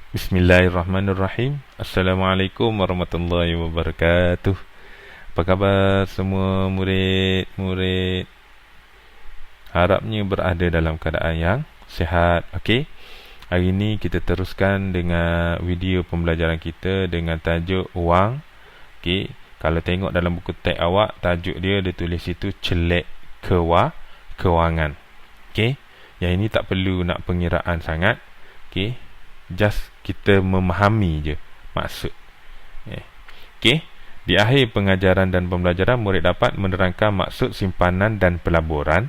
Bismillahirrahmanirrahim. Assalamualaikum warahmatullahi wabarakatuh. Apa khabar semua murid-murid? Harapnya berada dalam keadaan yang sihat. Okey. Hari ini kita teruskan dengan video pembelajaran kita dengan tajuk wang. Okey. Kalau tengok dalam buku teks awak, tajuk dia tulis situ celek kewangan. Okey. Yang ini tak perlu nak pengiraan sangat. Okey. Just kita memahami je maksud. Okey. Di akhir pengajaran dan pembelajaran, murid dapat menerangkan maksud simpanan dan pelaburan.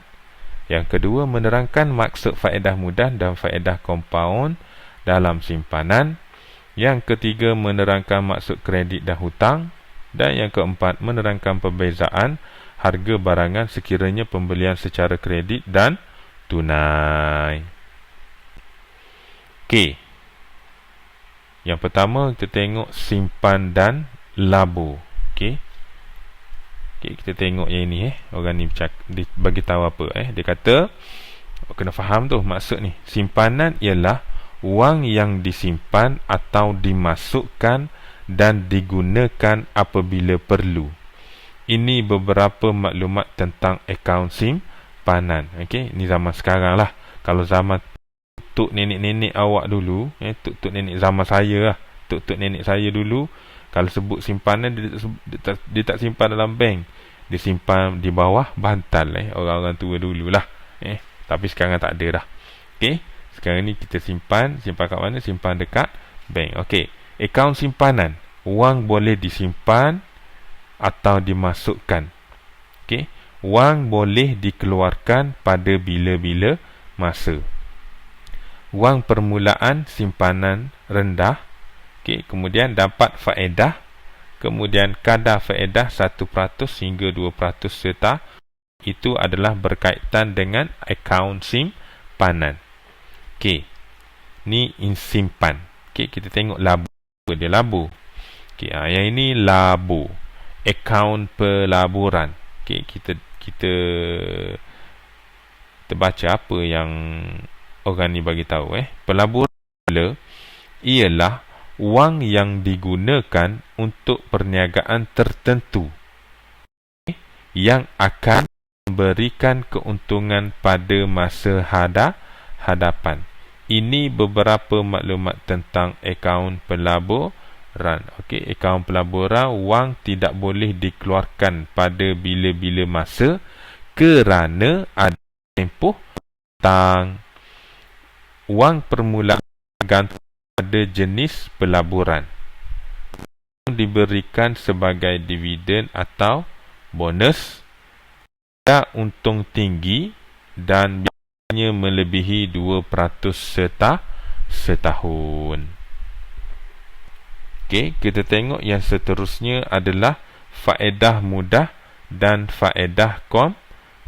Yang kedua, menerangkan maksud faedah mudah dan faedah kompaun dalam simpanan. Yang ketiga, menerangkan maksud kredit dan hutang. Dan yang keempat, menerangkan perbezaan harga barangan sekiranya pembelian secara kredit dan tunai. Okey. Yang pertama kita tengok simpan dan labur. Okey. Okey, kita tengok yang ini orang ni bagi tahu apa dia kata kena faham tu maksud ni. Simpanan ialah wang yang disimpan atau dimasukkan dan digunakan apabila perlu. Ini beberapa maklumat tentang akaun simpanan. Okey, ni zaman sekarang lah. Kalau zaman tuk nenek-nenek awak dulu, tuk nenek zaman saya lah, tuk nenek saya dulu, kalau sebut simpanan dia tak simpan dalam bank, dia simpan di bawah bantal orang-orang tua dululah. Tapi sekarang tak ada dah. Okey, sekarang ni kita simpan kat mana? Simpan dekat bank. Okey, akaun simpanan, wang boleh disimpan atau dimasukkan. Okey, wang boleh dikeluarkan pada bila-bila masa. Wang permulaan simpanan rendah. Okey, kemudian dapat faedah. Kemudian kadar faedah 1% hingga 2% serta itu adalah berkaitan dengan akaun simpanan. Okey, ni simpan. Okey, kita tengok labur. Dia labur. Okey, yang ini labur. Akaun pelaburan. Okey, kita baca apa yang orang ni bagi tahu. Pelaburan ialah wang yang digunakan untuk perniagaan tertentu yang akan memberikan keuntungan pada masa hadapan. Ini beberapa maklumat tentang akaun pelaburan. Okey, akaun pelaburan, wang tidak boleh dikeluarkan pada bila-bila masa kerana ada tempoh hutang. Wang permulaan bergantung pada jenis pelaburan. Diberikan sebagai dividen atau bonus. Ada untung tinggi dan biasanya melebihi 2% setahun. Okey, kita tengok yang seterusnya adalah faedah mudah dan faedah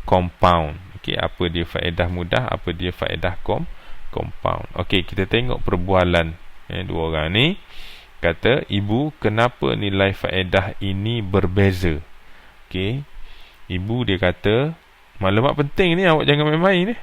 compound. Okey, apa dia faedah mudah, apa dia faedah compound. Okey, kita tengok perbualan dua orang ni. Kata, ibu, kenapa nilai faedah ini berbeza? Okey, ibu dia kata, maklumat penting ni, awak jangan main-main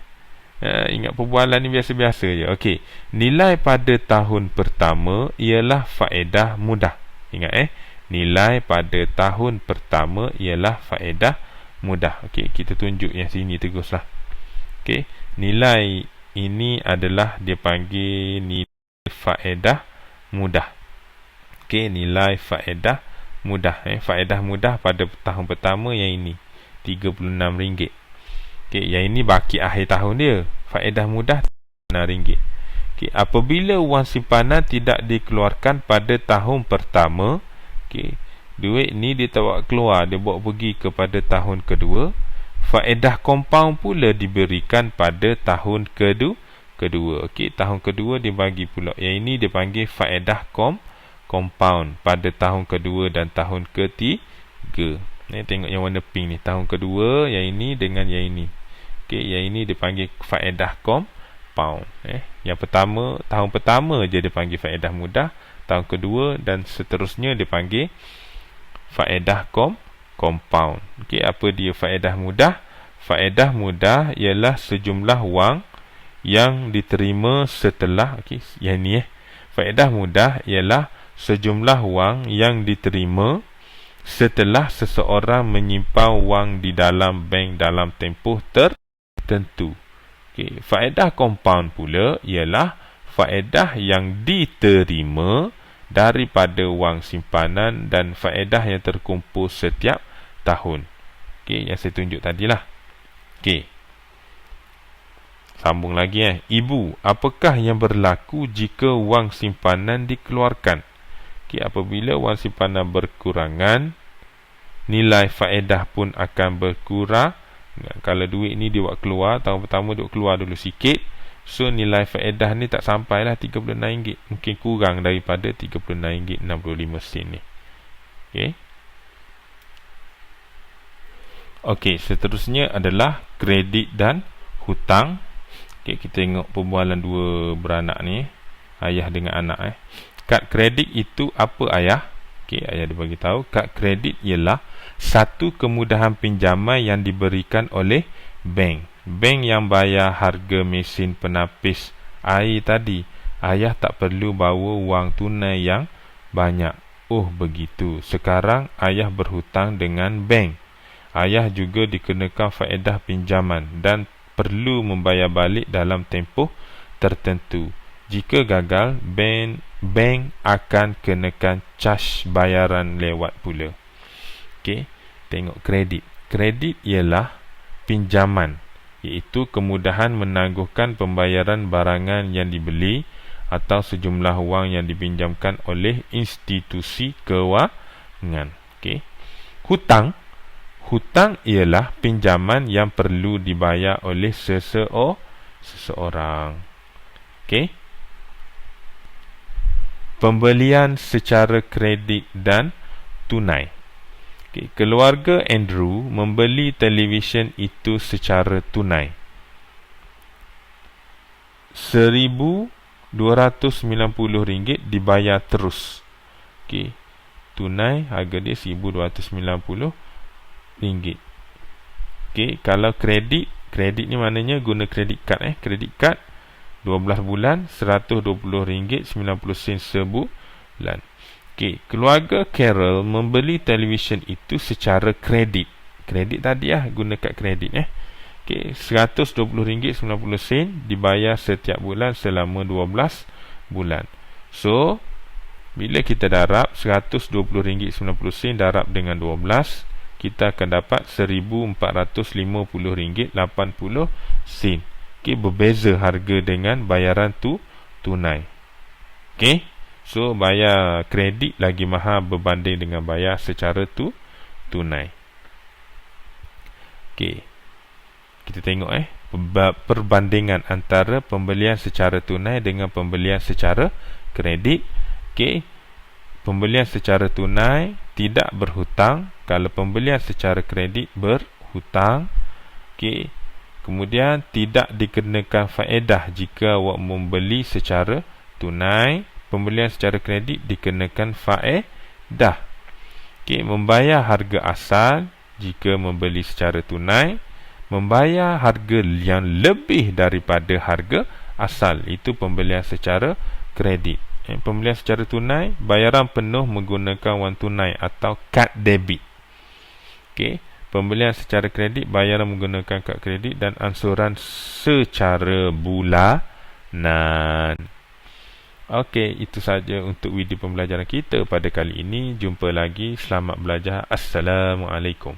ingat perbualan ni biasa-biasa je. Okey, nilai pada tahun pertama ialah faedah mudah. Ingat nilai pada tahun pertama ialah faedah mudah. Okey, kita tunjuk yang sini teruslah. Okey, nilai ini adalah dia panggil nilai faedah mudah. Okey, nilai faedah mudah. Faedah mudah pada tahun pertama yang ini RM36. Okey, yang ini baki akhir tahun dia. Faedah mudah RM6. Okey, apabila wang simpanan tidak dikeluarkan pada tahun pertama, okey, duit ni dia tak bawa keluar, dia bawa pergi kepada tahun kedua. Faedah compound pula diberikan pada tahun kedua. Okey, tahun kedua dia bagi pula. Yang ini dia panggil faedah compound pada tahun kedua dan tahun ketiga. Tengok yang warna pink ni, tahun kedua, yang ini dengan yang ini. Okey, yang ini dia panggil faedah compound. Yang pertama, tahun pertama je dia panggil faedah mudah, tahun kedua dan seterusnya dia panggil faedah compound. Okey, apa dia faedah mudah? Faedah mudah ialah sejumlah wang yang diterima setelah, okey, yang ni Faedah mudah ialah sejumlah wang yang diterima setelah seseorang menyimpan wang di dalam bank dalam tempoh tertentu. Okay. Faedah compound pula ialah faedah yang diterima daripada wang simpanan dan faedah yang terkumpul setiap tahun. Okay, yang saya tunjuk tadilah. Okay. Sambung lagi Ibu, apakah yang berlaku jika wang simpanan dikeluarkan? Okay, apabila wang simpanan berkurangan, nilai faedah pun akan berkurang. Kalau duit ni dia buat keluar, tahun pertama dia keluar dulu sikit, so nilai faedah ni tak sampailah RM36, mungkin kurang daripada RM36.65 ni. Okey, seterusnya adalah kredit dan hutang. Okey, kita tengok perbualan dua beranak ni, ayah dengan anak. Kad kredit itu apa ayah? Okey, ayah dia bagi tahu, kad kredit ialah satu kemudahan pinjaman yang diberikan oleh bank. Bank yang bayar harga mesin penapis air tadi. Ayah tak perlu bawa wang tunai yang banyak. Oh begitu. Sekarang ayah berhutang dengan bank. Ayah juga dikenakan faedah pinjaman dan perlu membayar balik dalam tempoh tertentu. Jika gagal, bank akan kenakan caj bayaran lewat pula. Okey, tengok kredit. Kredit ialah pinjaman, iaitu kemudahan menangguhkan pembayaran barangan yang dibeli atau sejumlah wang yang dipinjamkan oleh institusi kewangan. Okey. Hutang ialah pinjaman yang perlu dibayar oleh seseorang. Okey. Pembelian secara kredit dan tunai. Okay. Keluarga Andrew membeli televisyen itu secara tunai. RM1,290 dibayar terus. Okay. Tunai harga dia RM1,290. Okay. Kalau kredit ni maknanya guna kredit kad. Kredit kad 12 bulan RM120.90 sebulan. Okey, keluarga Carol membeli televisyen itu secara kredit. Kredit tadi guna kad kredit Okey, RM120.90 dibayar setiap bulan selama 12 bulan. So, bila kita darab RM120.90 darab dengan 12, kita akan dapat RM1,450.80. Okey, berbeza harga dengan bayaran tunai. Okey, so bayar kredit lagi mahal berbanding dengan bayar secara tunai. Okey, kita tengok perbandingan antara pembelian secara tunai dengan pembelian secara kredit. Okey, pembelian secara tunai tidak berhutang, kalau pembelian secara kredit berhutang. Okey, kemudian tidak dikenakan faedah jika awak membeli secara tunai. Pembelian secara kredit dikenakan faedah. Okey, membayar harga asal jika membeli secara tunai. Membayar harga yang lebih daripada harga asal, itu pembelian secara kredit. Pembelian secara tunai, bayaran penuh menggunakan wang tunai atau kad debit. Okey, pembelian secara kredit, bayaran menggunakan kad kredit dan ansuran secara bulanan. Okey, itu saja untuk video pembelajaran kita pada kali ini. Jumpa lagi. Selamat belajar. Assalamualaikum.